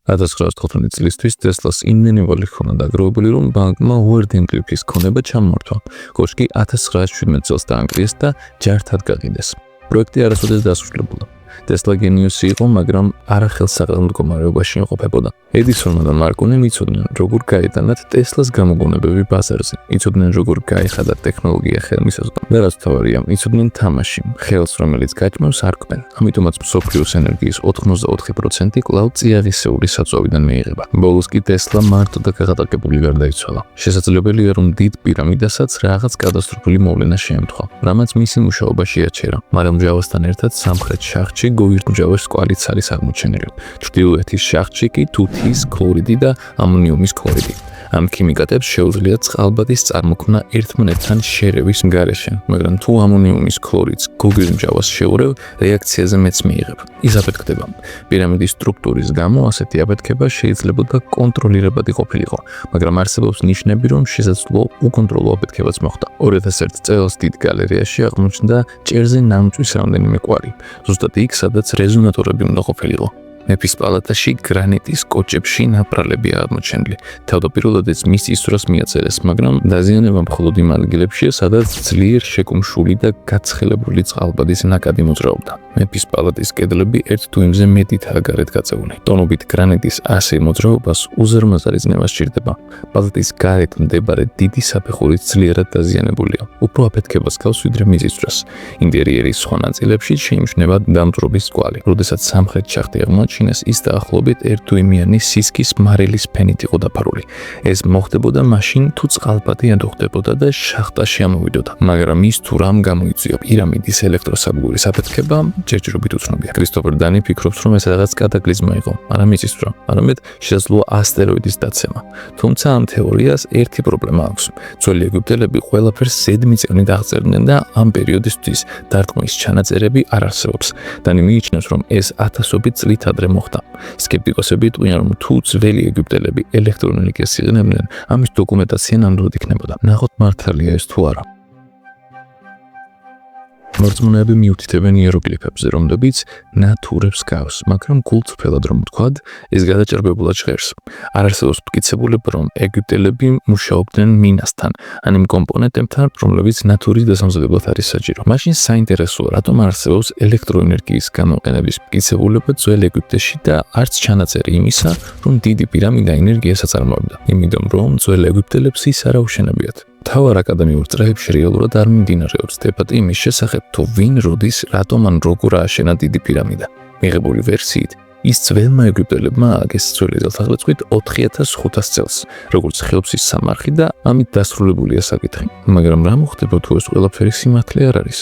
1915 წლისთვის Tesla-ს იმდენივე ხონა დაგროვებული, რომ ბანკმა უერთდიმკვლის ქონება ჩამოართვა. კოშკი 1917 წელს დაანგრიეს და ჯართად გაყიდეს. პროექტი არასოდეს დასრულებულა. Tesla გენიოსი იყო, მაგრამ არახელსაყრელ მდგომარეობაში იმყოფებოდა. ედისონმა და მარკონიმ იცოდნენ, როგორ გაეტანათ Tesla-ს გამოგონებები ბაზარზე. იცოდნენ, როგორ გაეხადათ ტექნოლოგია ხელმისაწვდომ. და რაც თავარია, იცოდნენ თამაში, ხელს, რომელიც გაჭმევს არ ქმენ. ამიტომაც მსოფლიოს ენერგიის 84% კვლავ წიაღისეული საწვავიდან მიიღება. ბოლოს კი Tesla მარტო და გაღატაკებული გარდაიცვალა. შესაძლებელია, რომ დიდ პირამიდასაც რაღაც კატასტროფული მოვლენა შეემთხვა, რამაც მისი მუშაობაში აჩერა, მაგრამ ჯავასთან ერთად სამხრეთ შახტში გოირთმჟავას კვალიც არის აღმოჩენილი. ჩრდილოეთის შახტში კი თუთიის ქლორიდი და ამონიუმის ქლორიდი. ამ ქიმიკატებს შეუძლიათ წყალბადის წარმოქმნა ერთმანეთთან შერევის გარეშე, მაგრამ თუ ამონიუმის ქლორიდს გოგირთმჟავას შეურევ, რეაქციაზე მეც მიიღებ. ის აფეთქდება. პირამიდის სტრუქტურის გამო ასეთი აფეთქება შეიძლებოდა კონტროლირებადი ყოფილიყო, მაგრამ არსებობს ნიშნები, რომ შესაძლო უკონტროლო აფეთქებაც მოხდა. 2001 წელს დიდ გალერეაში აღმოჩნდა ჭერზე ნამწვის რამდენიმე კვარი. ზუსტად იქ, სადაც რეზონატორები უნდა ყოფილიყო. მეფის პალატაში გრანიტის კოჭებში ნაპრალები აღმოჩენილი. თავდაპირველად ეს მის ისვრას მიაწერეს, მაგრამ დაზიანება მხოლოდ იმ ადგილებშია, სადაც ძლიერ შეკუმშული და გაცხელებული წყალბადის ნაკადი მოძრაობდა. მეფის პალატის კედლები ერთ თუ იმზე მეტითაა გარეთ გაწეული. ტონობით გრანიტის ასე მოძრაობას უზარმაზარი ზნევა სჭირდება. პალატის გარეთ მდებარე დიდი საფეხური ძლიერად დაზიანებულია. უფრო აფეთქებას გავს ვიდრე მის ისვრას. ინტერიერის სხვა ნაწილებში შეიმჩნევა დამწვრობის კვალი. როდესაც სამხრეთ შახტი აღმოაჩინეს, ის დაახლოებით ერთუიმიანი სისქის მარილის ფენით იყო დაფარული. ეს მოხდებოდა მაშინ, თუ წყალბადი ადუხდებოდა და შახტაში ამოვიდოდა. მაგრამ ის თუ რამ გამოიწვია პირამიდის ელექტროსადგურის აფეთქება, ჯერჯერობით უცნობია. კრისტოფერ დანი ფიქრობს, რომ ეს რაღაც კატაკლიზმა იყო, არა მის ისვრა, არამედ შესაძლოა ასტეროიდის დაცემა. თუმცა ამ თეორიას ერთი პრობლემა აქვს. ძველი ეგვიპტელები ყველაფერს ზედმიწევნით აღწერდნენ და ამ პერიოდისთვის დარტყმის ჩანაწერები არ არსებობს. დანი მიიჩნევს, რომ ეს ათასობით წლით ადრე მოხდა. სკეპტიკოსები ტყვიან, რომ თუ ძველი ეგვიპტელები ელექტროენერგიას იღებდნენ, ამის დოკუმენტაცია ნამდვილად იქნებოდა. ნახოთ მართალია ეს თუ არა. მორწმუნეები მიუთითებენ იეროგლიფებზე, რომლებიც ნათურებს გავს, მაგრამ გულწრფელად რომ ვთქვათ, ეს გადაჭარბებულად ჟღერს. არ არსებობს მტკიცებულება, რომ ეგვიპტელები მუშაობდნენ მინასთან, ან იმ კომპონენტებთან, რომლებიც ნათურის დასამზადებლად არის საჭირო. მაშინ საინტერესოა, რატომ არსებობს ელექტროენერგიის გამოყენების მტკიცებულება ძველ ეგვიპტეში და არც ჩანაწერი იმისა, რომ დიდი პირამიდა ენერგიას აწარმოებდა. იმიტომ რომ ძველ ეგვიპტელებს ის არ აუშენებიათ. თავარ აკადემიურ წრეებში რეალურად არ მიმდინარეობს დებატი იმის შესახებ, თუ ვინ როდის, რატომ ან როგორ ააშენა დიდი პირამიდა. მიღებული ვერსიით, ის ძველმა ეგვიპტელებმა ააგეს ძველი წელთაღრიცხვით 4500 წელს, როგორც ხეობის სამარხი და ამით დასრულებულია საკითხი. მაგრამ რა მოხდება, თუ ეს ყველაფერი სიმართლე არ არის?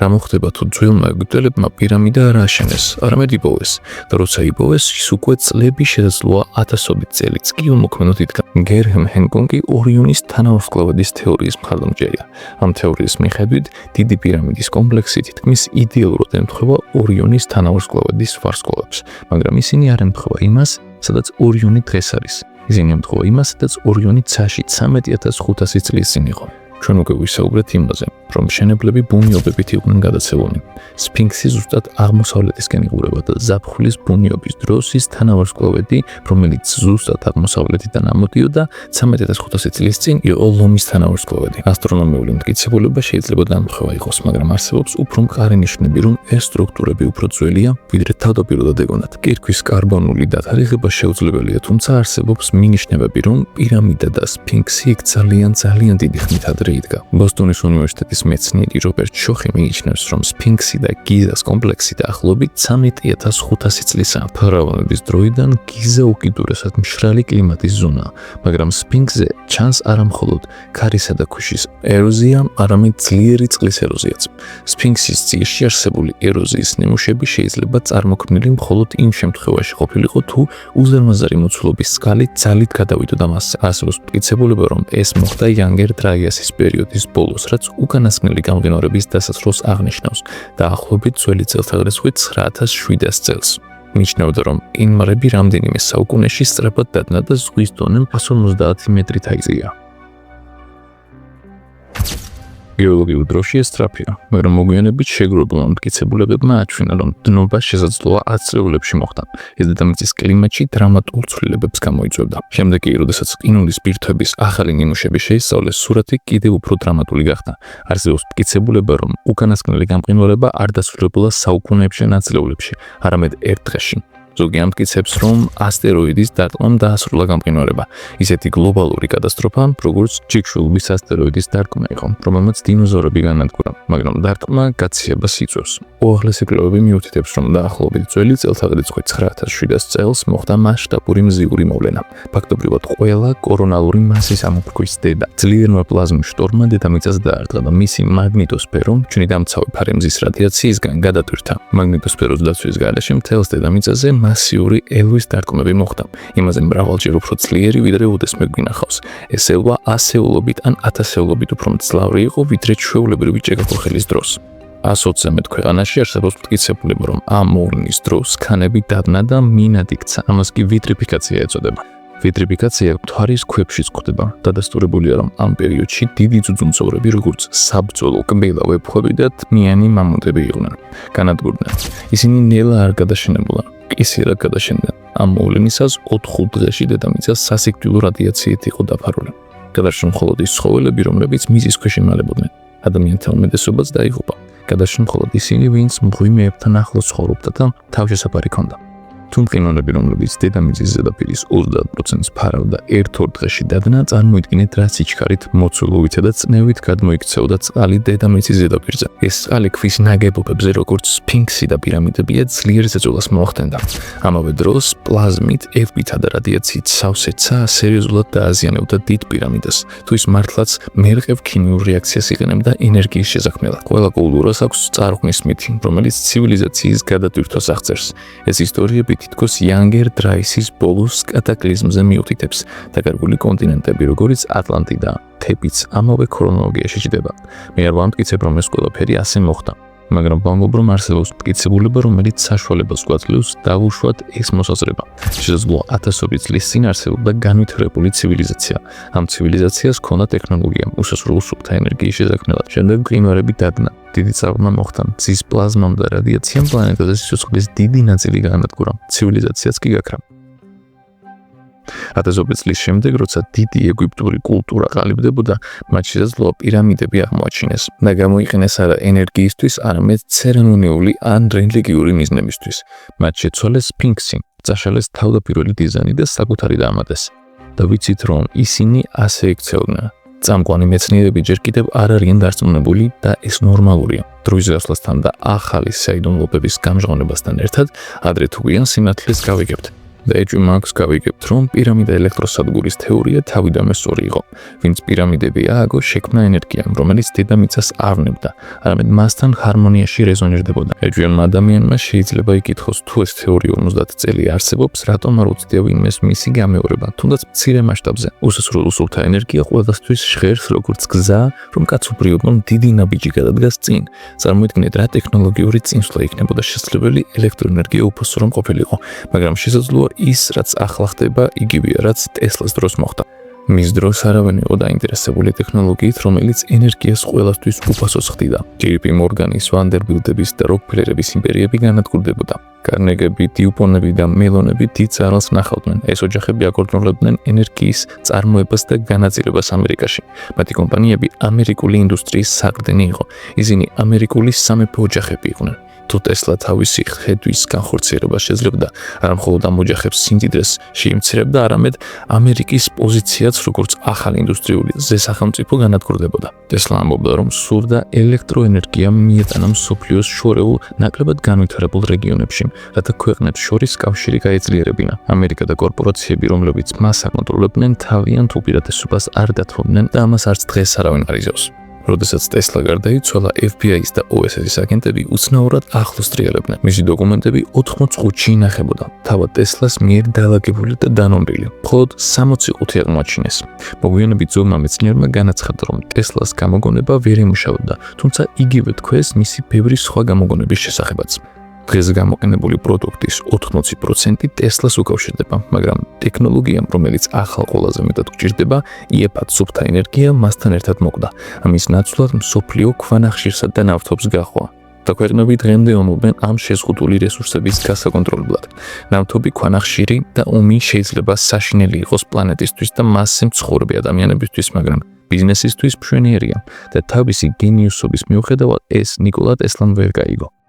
რა მოხდება, თუ ძველმა ეგვიპტელებმა პირამიდა არ ააშენეს, არამედ იპოვეს და როცა იპოვეს, ის უკვე წლები შესაძლოა ათასობით წელიც კი უმოქმედოდ იდგა. გერჰემ ჰენკონგი ორიონის თანავარსკვლავედის თეორიის მხარდამჭერია. ამ თეორიის მიხედვით, დიდი პირამიდის კომპლექსი თითქმის იდეალურად ემთხვევა ორიონის თანავარსკვლავედის ვარსკვლავებს, მაგრამ ისინი არ ემთხვევა იმას, სადაც ორიონი დღეს არის. ისინი ემთხვევა იმას, სადაც ორიონი ცაში 13500 წლის წინ იყო. ჩვენ უკვე ვისაუბრეთ იმაზე, რომ მშენებლები ბუნიობებით იყვნენ გადაცემული. სფინქსი ზუსტად აღმოსავლეთისკენ იღურება და ზაფხულის ბუნიობის დროს ის თანავარსკვლავედი, რომელიც ზუსტად აღმოსავლეთიდან ამოდიოდა 13500 წლის წინ იყო ლომის თანავარსკვლავედი. ასტრონომიული მტკიცებულება შეიძლება დამხევა იყოს, მაგრამ არსებობს უფრო მყარი ნიშნები, რომ ეს სტრუქტურები უფრო ძველია, ვიდრე თავდაპირველად ეგონათ. კირქვის კარბონული დათარიღება შეუძლებელია, თუმცა არსებობს მინიშნებები, რომ პირამიდა და სფინქსი იქ ძალიან დიდი ხნით ადრე იდგა. ბოსტონის უნივერსიტეტის მეცნიერი რობერტ შოხი მიიჩნევს, რომ სფინქსი და გიზას კომპლექსი დაახლოებით 13500 წლისაა. ფარავნების დროიდან გიზა უკიდურესად მშრალი კლიმატის ზონაა, მაგრამ სფინქსზე ჩანს არა მხოლოდ ქარისა და ქვიშის ეროზია, არამედ ძლიერი წყლის ეროზიაც. სფინქსის ძირში არსებული ეროზიის ნიმუშები შეიძლება წარმოქმნილი მხოლოდ იმ შემთხვევაში ყოფილიყო, თუ უზარმაზარი მოცულობის წყალი ძალით გადავიდოდა მასზე. არსებობს მტკიცებულება, რომ ეს მოხდა იანგერ დრაიასის პერიოდის ბოლოს, რაც უკანასკნელი გამყინვარების დასასრულს აღნიშნავს, დაახლოებით ძველი წელთაღრიცხვით 9700 წელს. მიიჩნეოდა, რომ მყინვარები რამდენიმე საუკუნეში სწრაფად დადნა და ზღვის დონემ 150 მეტრით აიწია. გეოლოგიურ დროში ეს სწრაფია, მაგრამ მოგვიანებით შეგროვებულმა მტკიცებულებებმა აჩვენა, რომ დნობა შესაძლოა 10 წლებში მოხდა. ეს დედამიწის კლიმატში დრამატულ ცვლილებებს გამოიწვევდა. შემდეგ კი, როდესაც ყინულის ბირთვების ახალი ნიმუშები შეისწავლეს, სურათი კიდევ უფრო დრამატული გახდა. არსებობს მტკიცებულება, რომ უკანასკნელი გამყინვარება არ დასრულებულა საუკუნეებში ან ათწლეულებში, არამედ ერთ დღეში. ზოგი ამტკიცებს, რომ ასტეროიდის დარტყმამ დაასრულა გამყინვარება. ისეთი გლობალური კატასტროფა, როგორც ჯიქშულობის ასტეროიდის დარტყმა იყო, რომელმაც დინოზავრები განადგურა, მაგრამ დარტყმა გაციებას იწვევს. უახლესი კვლევები მიუთითებს, რომ დაახლოებით ძველი წელთაღრიცხვი 9700 წელს მოხდა მასშტაბური მზიური მოვლენა. ფაქტობრივად ყველა კორონალური მასის ამოფრქვის დედა ძლიერმა პლაზმურ შტორმმა დედამიწას დაარტყა და მისი მაგნიტოსფერო ჩვენი დამცავი ფარემზის რადიაციისგან გადატვირთა. მაგნიტოსფეროს დაცვის გარეშე მთელს დედამიწაზე მასიური ელვის დარტყმები მოხდა. იმაზე მრავალჯერ უფრო ძლიერი, ვიდრე უდეს მეგვინახავს. ეს ელვა ასეულობით ან ათასეულობით უფრო მძლავრი იყო, ვიდრე ჩვეულებრივი ჭექა-ქოხელის დროს. 120 ქვეყანაში არსებობს მტკიცებულება, რომ ამ მოვლენის დროს ქანები დაბნა და მინად იქცა. ამას კი ვიტრიფიკაცია ეწოდება. ვიტრიფიკაცია მთვარის ქვებშიც გვხდება. დადასტურებულია, რომ ამ პერიოდში დიდი ძუძუმწოვრები, როგორც საბრძოლო კბილა ვეფხვები და თმიანი მამონტები იყვნენ. განადგურდნენ. ისინი ნელა არ გადაშენებულა. კისერად გადაშენდნენ. ამ მოვლენისას 4 დღეში დედამიწა სასიკვდილო რადიაციით იყო დაფარული. გადარჩა მხოლოდ ის ცხოველები, რომლებიც მიწის ქვეშ იმალებოდნენ. ადამიანთა უმეტესობაც დაიღუპა. გადარჩა მხოლოდ ისინი, ვინც მღვიმეებთან ახლოს ცხოვრობდა და თავშესაფარი ჰქონდა. თუ მყინვარები, რომლებიც დედამიწის ზედაპირის 30%-ს ფარავდა, ერთ-ორ დღეში დადნა, წარმოიდგინეთ, რა სიჩქარით, მოცულობითა და წნევით გადმოიქცეოდა წყალი დედამიწის ზედაპირზე. ეს წყალი ქვის ნაგებობებზე, როგორც სფინქსი და პირამიდებია, ძლიერ ზეწოლას მოახდენდა. ამავე დროს, პლაზმით, ევბითა და რადიაციით სავსეცა სერიოზულად დააზიანებდა დიდ პირამიდას. თუ ის მართლაც მერყევ ქიმიურ რეაქციას იყენებდა ენერგიის შესაქმნელად. ყველა კულტურას აქვს წარღვნის მითი, რომელიც ცივილიზაციის გადატვირთვას აღწერს. ეს ისტორიები თითქოს იანგერ დრაისის ბოლოს კატაკლიზმზე მიუთითებს. დაკარგული კონტინენტები, როგორც ატლანტიდა, თებიც ამავე ქრონოლოგიაში ჩდება. მე არ ვამტკიცებ, რომ ეს ყველაფერი ასე მოხდა. მაგრამ ვამბობ, რომ არსებობს მტკიცებულება, რომელიც საშუალებას გვაძლევს დავუშვათ ეს მოსაზრება. შესაძლოა ათასობით წლის წინ არსებობდა განვითარებული ცივილიზაცია. ამ ცივილიზაციას ჰქონდა ტექნოლოგია, უსასრულო სუფთა ენერგიის შესაქმნელად. შემდეგ მყინვარები დადგნა. დიდი წავლა მოხდა. მზის პლაზმამ და რადიაციამ პლანეტაზე სიცოცხლის დიდი ნაწილი გაანადგურა. ცივილიზაციაც კი გაქრა. ათასობით წლის შემდეგ, როცა დიდი ეგვიპტური კულტურა ყალიბდებოდა, მათ შესაძლოა პირამიდები აღმოაჩინეს და გამოიყენეს არა ენერგიისთვის, არამედ ცერემონიული ან რელიგიური მიზნებისთვის. მათ შეცვალეს სფინქსი, წაშალეს თავდაპირველი დიზაინი და საკუთარი დაამატეს. და ვიცით, რომ ისინი ასე იქცეოდნენ. წამყვანი მეცნიერები ჯერ კიდევ არ არიან დარწმუნებული და ეს ნორმალურია. დროის გასვლასთან და ახალი საიდუმლოებების გამჟღავნებასთან ერთად, ადრე თუ გვიან სიმართლეს გავიგებთ. და ეჭვი მაქვს გავიგებთ, რომ პირამიდა ელექტროსადგურის თეორია თავიდანვე სწორი იყო. ვინც პირამიდები ააგო, შექმნა ენერგია, რომელიც დედამიწას ავნებდა, არამედ მასთან ჰარმონიაში რეზონირდებოდა. ეჭვიანმა ადამიანმა შეიძლება იკითხოს, თუ ეს თეორია 50 წელი არსებობს, რატომ არ უცდია ვინმეს მისი გამეორება, თუნდაც მცირე მასშტაბზე. უსასრულო სუფთა ენერგია ყველასთვის ჟღერს როგორც გზა, რომ კაცობრიობამ დიდი ნაბიჯი გადადგას წინ. წარმოიდგინეთ, რა ტექნოლოგიური წინსვლა იქნებოდა შესაძლებელი ელექტროენერგია უფასო რომ ყოფილიყო, მაგრამ შესაძლოა ის, რაც ახლა ხდება, იგივეა, რაც ტესლას დროს მოხდა. მის დროს არავინ იყო დაინტერესებული ტექნოლოგიით, რომელიც ენერგიას ყველასთვის უფასოს ხდიდა. ჯეიპი მორგანის, ვანდერბილტების და როკფელერების იმპერიები განადგურდებოდა. კარნეგები, დიუპონები და მელონები დიდ ძალას ნახავდნენ. ეს ოჯახები აკონტროლებდნენ ენერგიის წარმოებას და განაწილებას ამერიკაში. მათი კომპანიები ამერიკული ინდუსტრიის საყრდენი იყო. ისინი ამერიკული სამეფო ოჯახები იყვნენ. თუ ტესლა თავისი ხედვის განხორციელება შეძლებდა, არა მხოლოდ ამ ოჯახებს სიმდიდრეს შეიმცირებდა, არამედ ამერიკის პოზიციაც როგორც ახალი ინდუსტრიული ზესახელმწიფო განადგურდებოდა. ტესლა ამბობდა, რომ სურდა ელექტროენერგია მიეტანა მსოფლიოს შორეულ ნაკლებად განვითარებულ რეგიონებში, რათა ქვეყნებს შორის კავშირი გაეძლიერებინა. ამერიკა და კორპორაციები, რომლებიც მას აკონტროლებდნენ, თავიანთ უპირატესობას არ დათმობდნენ და ამას არც დღეს არავინ არ იზევს. როდესაც ტესლა გარდაიცვალა, FBI-ის და OSS-ის აგენტები უცნაურად ახლოს ტრიალებდნენ. მისი დოკუმენტები 80 წუთში ინახებოდა. თავად ტესლას მიერ დალაგებული და დანომრილი. მხოლოდ 65 აღმოაჩინეს. მოგვიანებით ძველმა მეცნიერმა განაცხადა, რომ ტესლას გამოგონება ვერ ემუშავებდა, თუმცა იგივე თქვეს მისი ბევრი სხვა გამოგონების შესახებაც. დღეს გამოყენებული პროდუქტის 80% ტესლას უკავშირდება, მაგრამ ტექნოლოგიამ, რომელიც ახალ ყველაზე მეტად გვჭირდება, იეფად სუფთა ენერგია მასთან ერთად მოკვდა. ამის ნაცვლად მსოფლიო ქვანახშირსა და ნავთობს გაჰყვა. და ქვეყნები დღემდე ომობენ ამ შეზღუდული რესურსების გასაკონტროლებლად. ნავთობი, ქვანახშირი და ომი შეიძლება საშინელი იყოს პლანეტისთვის და მასზე მცხოვრები ადამიანებისთვის, მაგრამ ბიზნესისთვის მშვენიერია და თავისი გენიოსობის მიუხედავად ეს ნიკოლა ტესლამ ვერ გაიგო.